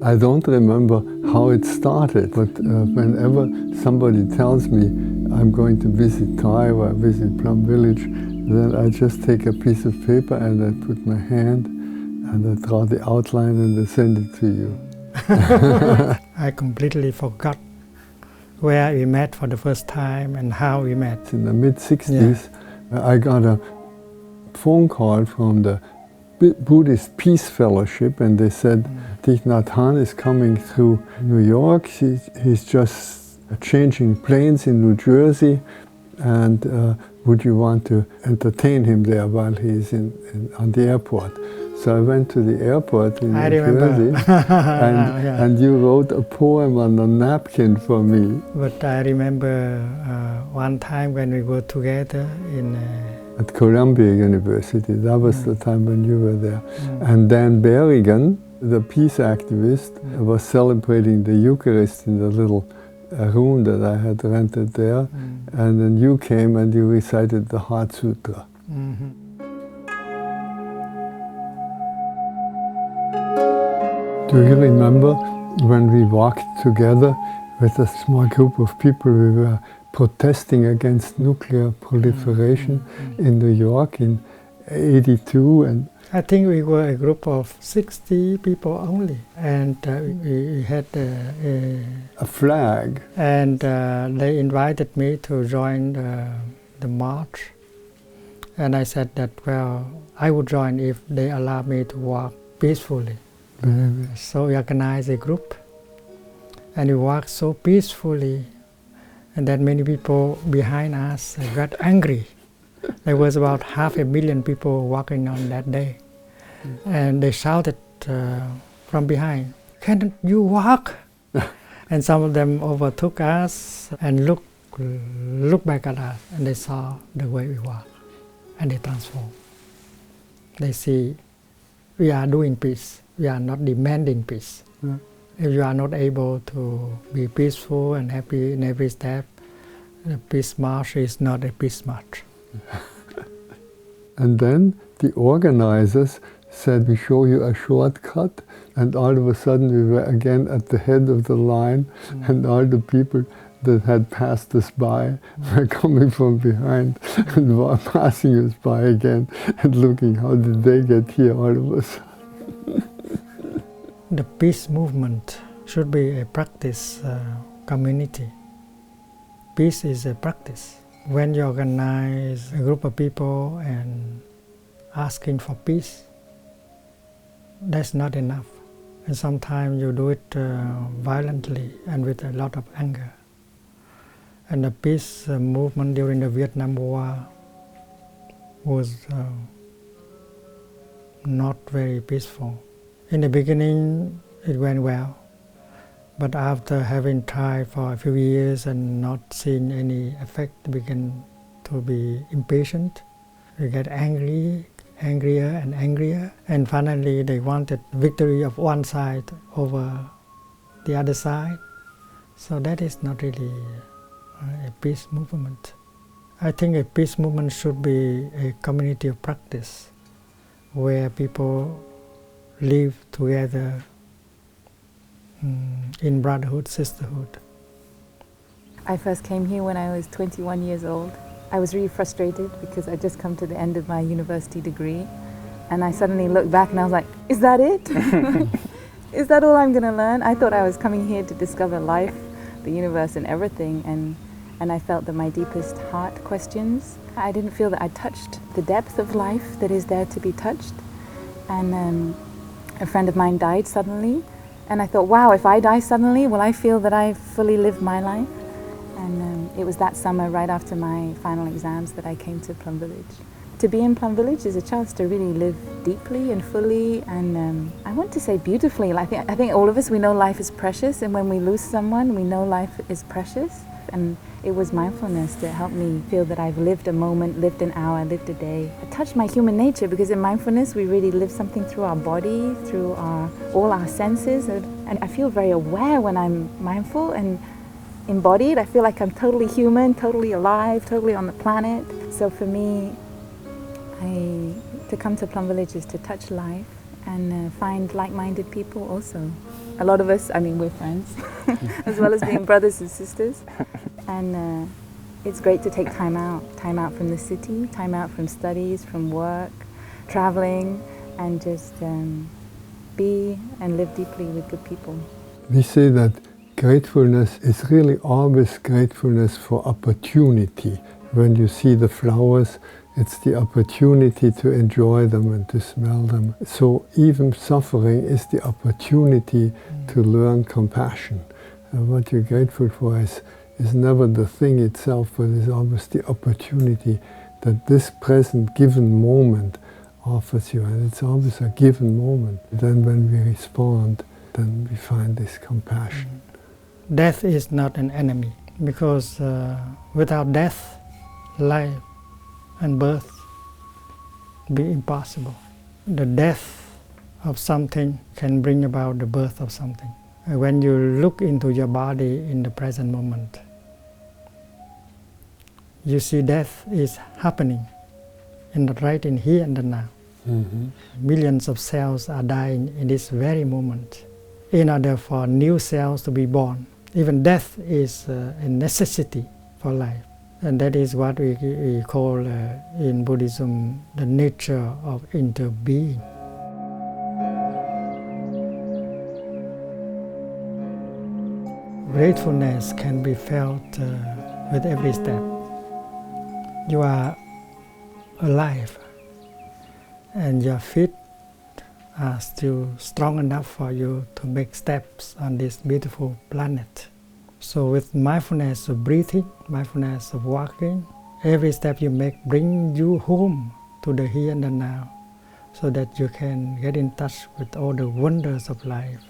I don't remember how it started, but whenever somebody tells me I'm going to visit Thai or visit Plum Village, then I just take a piece of paper and I put my hand and I draw the outline and I send it to you. I completely forgot where we met for the first time and how we met. In the mid-60s, I got a phone call from the Buddhist Peace Fellowship, and they said, Nhat Hanh is coming through New York. He's just changing planes in New Jersey, and would you want to entertain him there while he's on the airport? So I went to the airport in New Jersey, and you wrote a poem on a napkin for me. But I remember one time when we were together at Columbia University. That was the time when you were there. And Dan Berrigan, the peace activist, was celebrating the Eucharist in the little room that I had rented there. And then you came and you recited the Heart Sutra. Do you remember when we walked together with a small group of people? We were protesting against nuclear proliferation in New York in '82, and I think we were a group of 60 people only, and we had a flag. And they invited me to join the march, and I said that, well, I would join if they allow me to walk peacefully. So we organized a group, and we walked so peacefully. And then many people behind us got angry. There was about 500,000 people walking on that day. And they shouted from behind, "Can't you walk?" And some of them overtook us and looked back at us, and they saw the way we walk, and they transformed. They see we are doing peace. We are not demanding peace. If you are not able to be peaceful and happy in every step, the peace march is not a peace march. And then the organizers said, we show you a shortcut, and all of a sudden we were again at the head of the line, and all the people that had passed us by were coming from behind and were passing us by again and looking, how did they get here all of a sudden? The peace movement should be a practice community. Peace is a practice. When you organize a group of people and asking for peace, that's not enough. And sometimes you do it violently and with a lot of anger. And the peace movement during the Vietnam War was not very peaceful. In the beginning, it went well, but after having tried for a few years and not seeing any effect, we began to be impatient. We get angrier and angrier, and finally they wanted victory of one side over the other side. So that is not really a peace movement. I think a peace movement should be a community of practice, where people live together in brotherhood, sisterhood. I first came here when I was 21 years old. I was really frustrated because I'd just come to the end of my university degree, and I suddenly looked back and I was like, is that it? Is that all I'm going to learn? I thought I was coming here to discover life, the universe and everything, and I felt that my deepest heart questions, I didn't feel that I touched the depth of life that is there to be touched. And a friend of mine died suddenly, and I thought, wow, if I die suddenly, will I feel that I fully lived my life? And it was that summer, right after my final exams, that I came to Plum Village. To be in Plum Village is a chance to really live deeply and fully, and I want to say beautifully. I think all of us, we know life is precious, and when we lose someone, we know life is precious. And it was mindfulness that helped me feel that I've lived a moment, lived an hour, lived a day. It touched my human nature, because in mindfulness we really live something through our body, through all our senses. And I feel very aware when I'm mindful and embodied. I feel like I'm totally human, totally alive, totally on the planet. So for me, to come to Plum Village is to touch life and find like-minded people also. A lot of us, I mean, we're friends, as well as being brothers and sisters. And it's great to take time out from the city, time out from studies, from work, traveling, and just be and live deeply with good people. We say that gratefulness is really always gratefulness for opportunity. When you see the flowers, it's the opportunity to enjoy them and to smell them. So even suffering is the opportunity to learn compassion. And what you're grateful for is never the thing itself, but is always the opportunity that this present given moment offers you. And it's always a given moment. Then when we respond, then we find this compassion. Death is not an enemy, because without death, life and birth be impossible. The death of something can bring about the birth of something. When you look into your body in the present moment, you see death is happening right in here and now. Millions of cells are dying in this very moment in order for new cells to be born. Even death is a necessity for life. And that is what we call in Buddhism the nature of interbeing. Gratefulness can be felt with every step. You are alive and your feet are still strong enough for you to make steps on this beautiful planet. So with mindfulness of breathing, mindfulness of walking, every step you make brings you home to the here and the now, so that you can get in touch with all the wonders of life.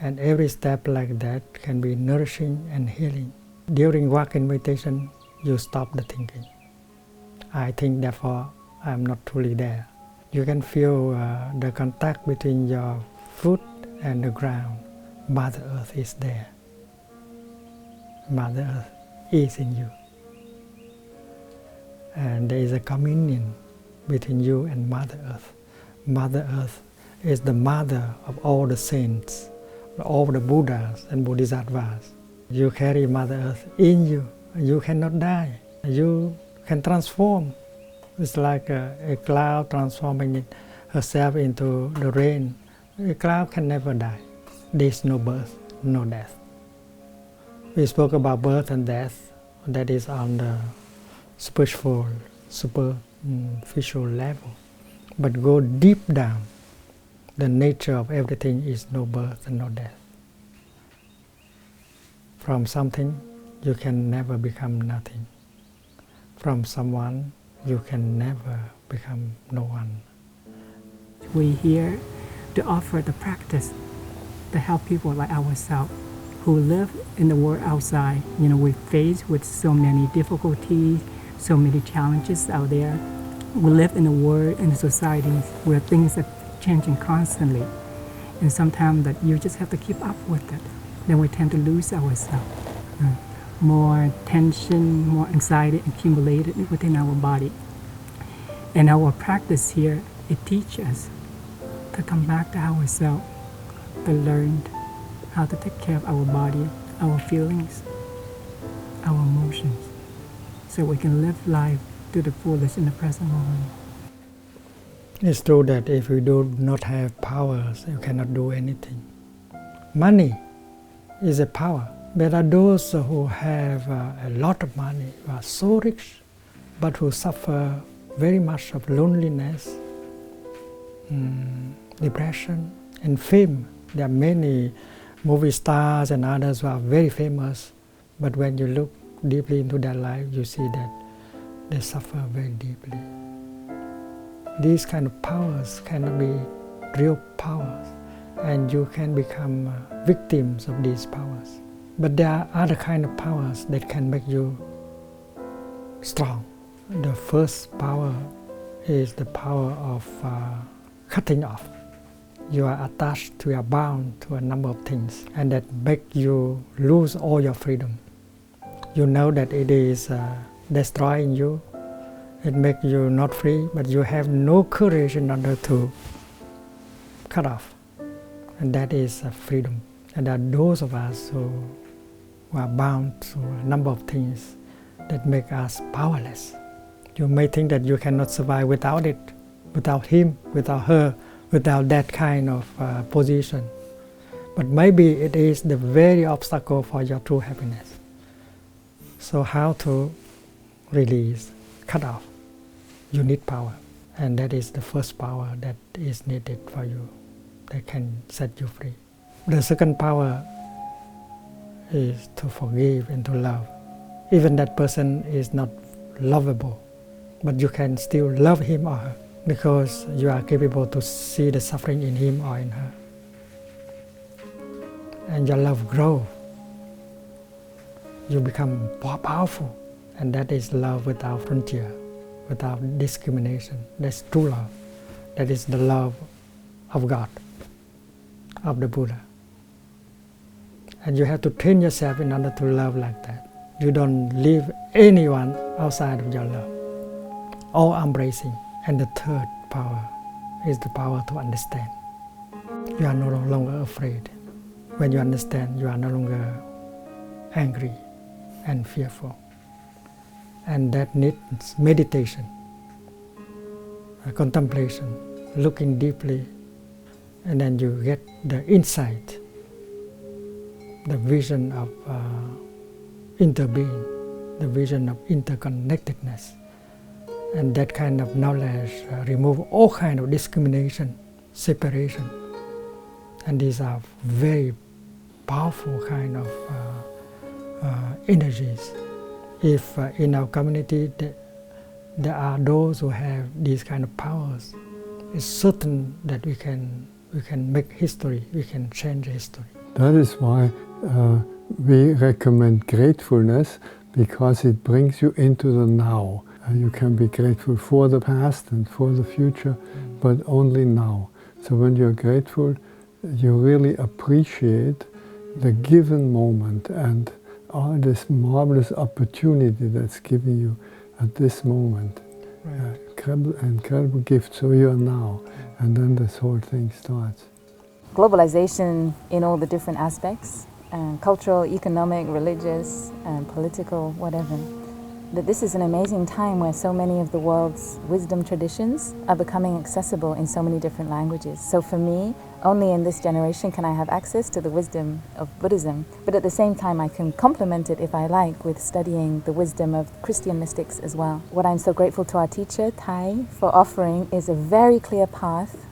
And every step like that can be nourishing and healing. During walking meditation, you stop the thinking. I think, therefore I'm not truly there. You can feel the contact between your foot and the ground. Mother Earth is there. Mother Earth is in you. And there is a communion between you and Mother Earth. Mother Earth is the mother of all the saints, all the Buddhas and Bodhisattvas. You carry Mother Earth in you. You cannot die. You can transform. It's like a cloud transforming herself into the rain. A cloud can never die. There is no birth, no death. We spoke about birth and death. That is on the spiritual, superficial level. But go deep down. The nature of everything is no birth and no death. From something, you can never become nothing. From someone, you can never become no one. We're here to offer the practice to help people like ourselves who live in the world outside. You know, we're faced with so many difficulties, so many challenges out there. We live in a world, in a society where things are changing constantly. And sometimes that you just have to keep up with it. Then we tend to lose ourselves. More tension, more anxiety accumulated within our body. And our practice here, it teaches us to come back to ourselves, to learn how to take care of our body, our feelings, our emotions, so we can live life to the fullest in the present moment. It's true that if you do not have powers, you cannot do anything. Money is a power. There are those who have a lot of money, who are so rich, but who suffer very much of loneliness, depression, and fame. There are many movie stars and others who are very famous, but when you look deeply into their life, you see that they suffer very deeply. These kind of powers cannot be real powers, and you can become victims of these powers. But there are other kind of powers that can make you strong. The first power is the power of cutting off. You are attached to, you are bound to a number of things, and that make you lose all your freedom. You know that it is destroying you, it makes you not free, but you have no courage in order to cut off. And that is freedom. And there are those of us who are bound to a number of things that make us powerless. You may think that you cannot survive without it, without him, without her, without that kind of position. But maybe it is the very obstacle for your true happiness. So how to release, cut off? You need power. And that is the first power that is needed for you, that can set you free. The second power is to forgive and to love. Even that person is not lovable, but you can still love him or her because you are capable to see the suffering in him or in her. And your love grows. You become more powerful. And that is love without frontier, without discrimination. That's true love. That is the love of God, of the Buddha. And you have to train yourself in order to love like that. You don't leave anyone outside of your love. All embracing. And the third power is the power to understand. You are no longer afraid. When you understand, you are no longer angry and fearful. And that needs meditation, contemplation, looking deeply, and then you get the insight, the vision of interbeing, the vision of interconnectedness. And that kind of knowledge remove all kind of discrimination, separation. And these are very powerful kind of energies. If in our community there are those who have these kind of powers, it's certain that we can make history, we can change history. That is why we recommend gratefulness, because it brings you into the now. You can be grateful for the past and for the future, but only now. So when you're grateful, you really appreciate the given moment and all this marvelous opportunity that's given you at this moment. Right. Incredible gift, so you're now. And then this whole thing starts. Globalization in all the different aspects, cultural, economic, religious, political, whatever. That this is an amazing time where so many of the world's wisdom traditions are becoming accessible in so many different languages. So for me, only in this generation can I have access to the wisdom of Buddhism, but at the same time I can complement it, if I like, with studying the wisdom of Christian mystics as well. What I'm so grateful to our teacher, Thich, for offering is a very clear path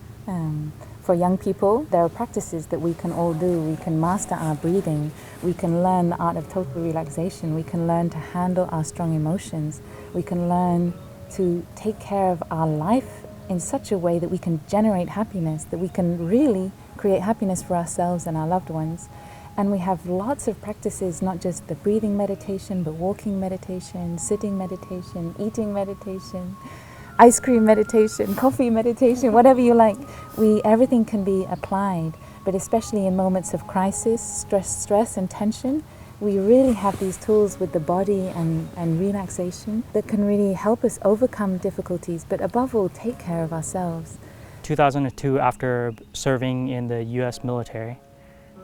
for young people. There are practices that we can all do. We can master our breathing. We can learn the art of total relaxation. We can learn to handle our strong emotions. We can learn to take care of our life in such a way that we can generate happiness, that we can really create happiness for ourselves and our loved ones. And we have lots of practices, not just the breathing meditation, but walking meditation, sitting meditation, eating meditation, ice cream meditation, coffee meditation, whatever you like. Everything can be applied, but especially in moments of crisis, stress and tension, we really have these tools with the body and relaxation that can really help us overcome difficulties, but above all, take care of ourselves. 2002, after serving in the U.S. military,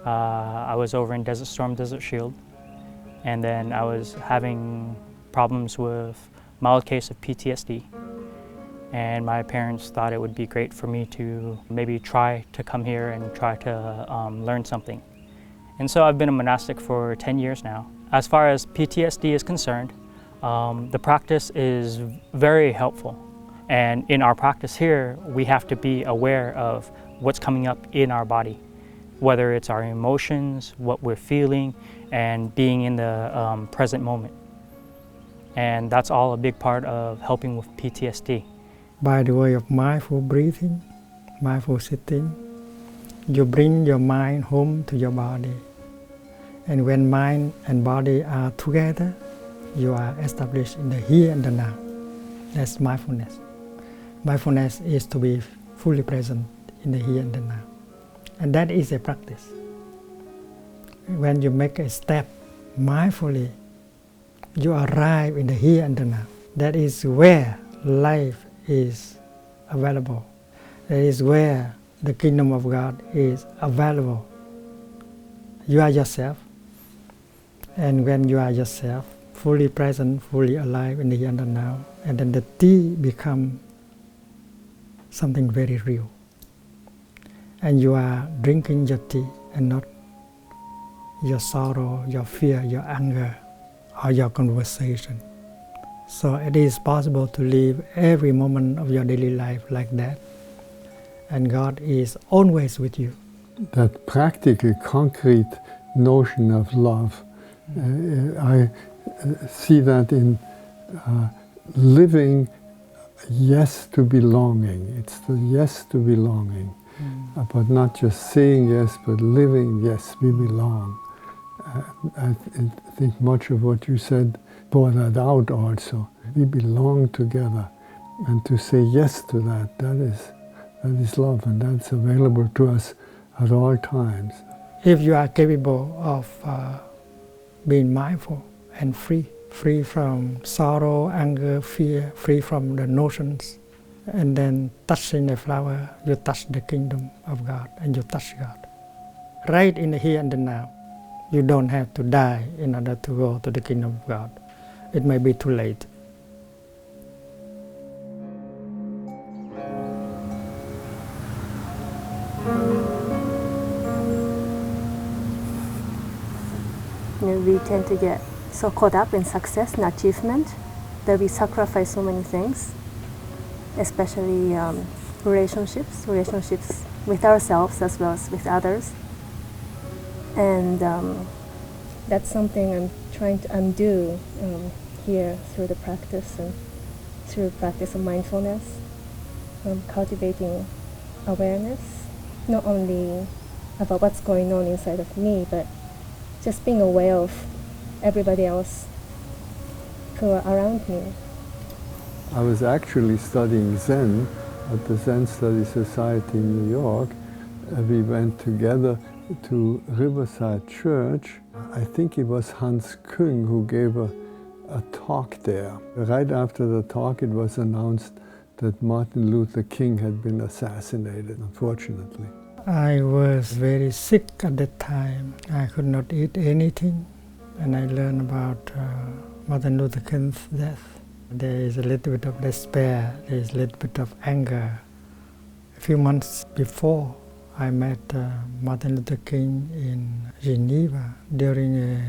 I was over in Desert Storm, Desert Shield, and then I was having problems with mild case of PTSD. And my parents thought it would be great for me to maybe try to come here and try to learn something. And so I've been a monastic for 10 years now. As far as PTSD is concerned, the practice is very helpful. And in our practice here, we have to be aware of what's coming up in our body, whether it's our emotions, what we're feeling, and being in the present moment. And that's all a big part of helping with PTSD. By the way of mindful breathing, mindful sitting, you bring your mind home to your body. And when mind and body are together, you are established in the here and the now. That's mindfulness. Mindfulness is to be fully present in the here and the now. And that is a practice. When you make a step mindfully, you arrive in the here and the now. That is where life is available. That is where the kingdom of God is available. You are yourself, and when you are yourself, fully present, fully alive in the here and the now, and then the tea becomes something very real. And you are drinking your tea and not your sorrow, your fear, your anger, or your conversation. So it is possible to live every moment of your daily life like that. And God is always with you. That practical, concrete notion of love, I see that in living yes to belonging. It's the yes to belonging. But not just saying yes, but living yes, we belong. I think much of what you said brought that out also. We belong together. And to say yes to that, that is love, and that's available to us at all times. If you are capable of being mindful and free from sorrow, anger, fear, free from the notions, and then touching the flower, you touch the kingdom of God, and you touch God. Right in the here and the now. You don't have to die in order to go to the kingdom of God. It may be too late. We tend to get so caught up in success and achievement that we sacrifice so many things, especially relationships with ourselves as well as with others. And that's something I'm trying to undo here through the practice and through practice of mindfulness, cultivating awareness, not only about what's going on inside of me, but just being aware of everybody else who are around me. I was actually studying Zen at the Zen Study Society in New York. We went together to Riverside Church. I think it was Hans Küng who gave a talk there. Right after the talk, it was announced that Martin Luther King had been assassinated, unfortunately. I was very sick at that time. I could not eat anything, and I learned about Martin Luther King's death. There is a little bit of despair, there is a little bit of anger. A few months before, I met Martin Luther King in Geneva during a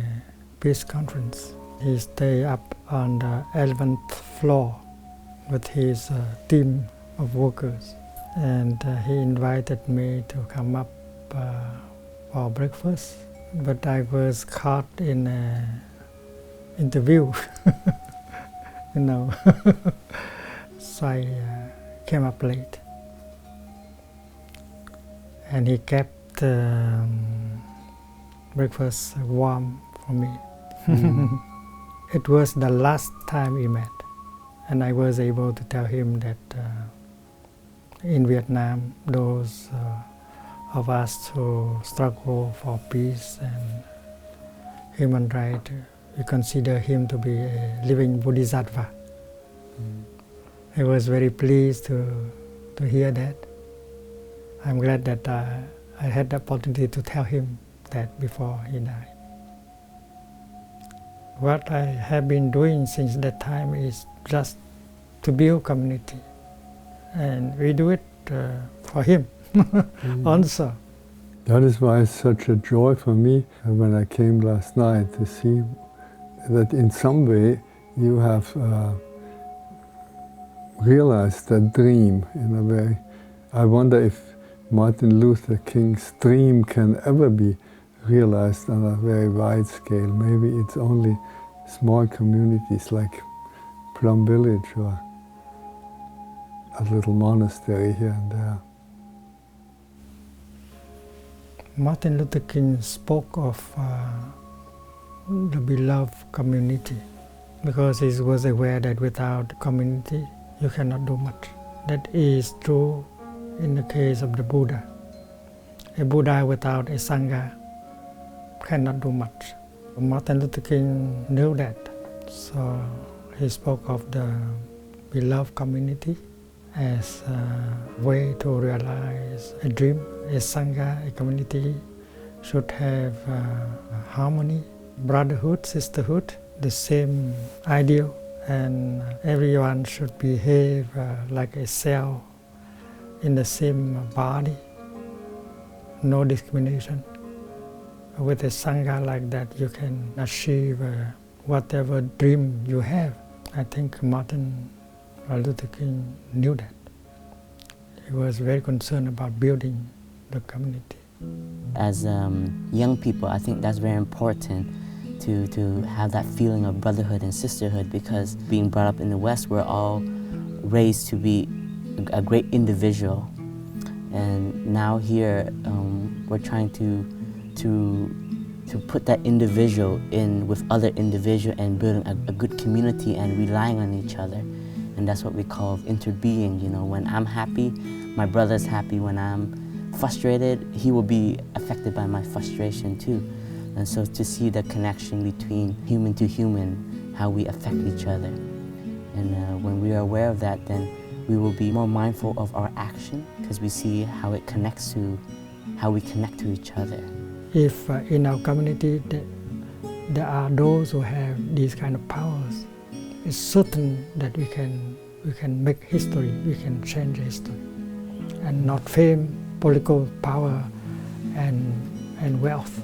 peace conference. He stayed up on the 11th floor with his team of workers. And he invited me to come up for breakfast. But I was caught in an interview, you know. So I came up late. And he kept breakfast warm for me. It was the last time we met, and I was able to tell him that in Vietnam, those of us who struggle for peace and human rights, we consider him to be a living bodhisattva. I was very pleased to hear that. I'm glad that I had the opportunity to tell him that before he died. What I have been doing since that time is just to build community. And we do it for him also. That is why it's such a joy for me when I came last night to see that in some way you have realized that dream in a way. I wonder if Martin Luther King's dream can ever be realized on a very wide scale. Maybe it's only small communities like Plum Village or a little monastery here and there. Martin Luther King spoke of the beloved community because he was aware that without community you cannot do much. That is true in the case of the Buddha. A Buddha without a Sangha cannot do much. Martin Luther King knew that, so he spoke of the beloved community, as a way to realize a dream. A Sangha, a community, should have harmony, brotherhood, sisterhood, the same ideal, and everyone should behave like a cell in the same body, no discrimination. With a Sangha like that, you can achieve whatever dream you have. I think Martin Luther King knew that. He was very concerned about building the community. As young people, I think that's very important to have that feeling of brotherhood and sisterhood, because being brought up in the West, we're all raised to be a great individual. And now here, we're trying to put that individual in with other individual and building a good community and relying on each other. And that's what we call interbeing. You know, when I'm happy, my brother's happy. When I'm frustrated, he will be affected by my frustration too. And so to see the connection between human to human, how we affect each other. And when we are aware of that, then we will be more mindful of our action, because we see how it connects to how we connect to each other. If in our community there are those who have these kind of powers, it's certain that we can make history, we can change history. And not fame, political power, and wealth.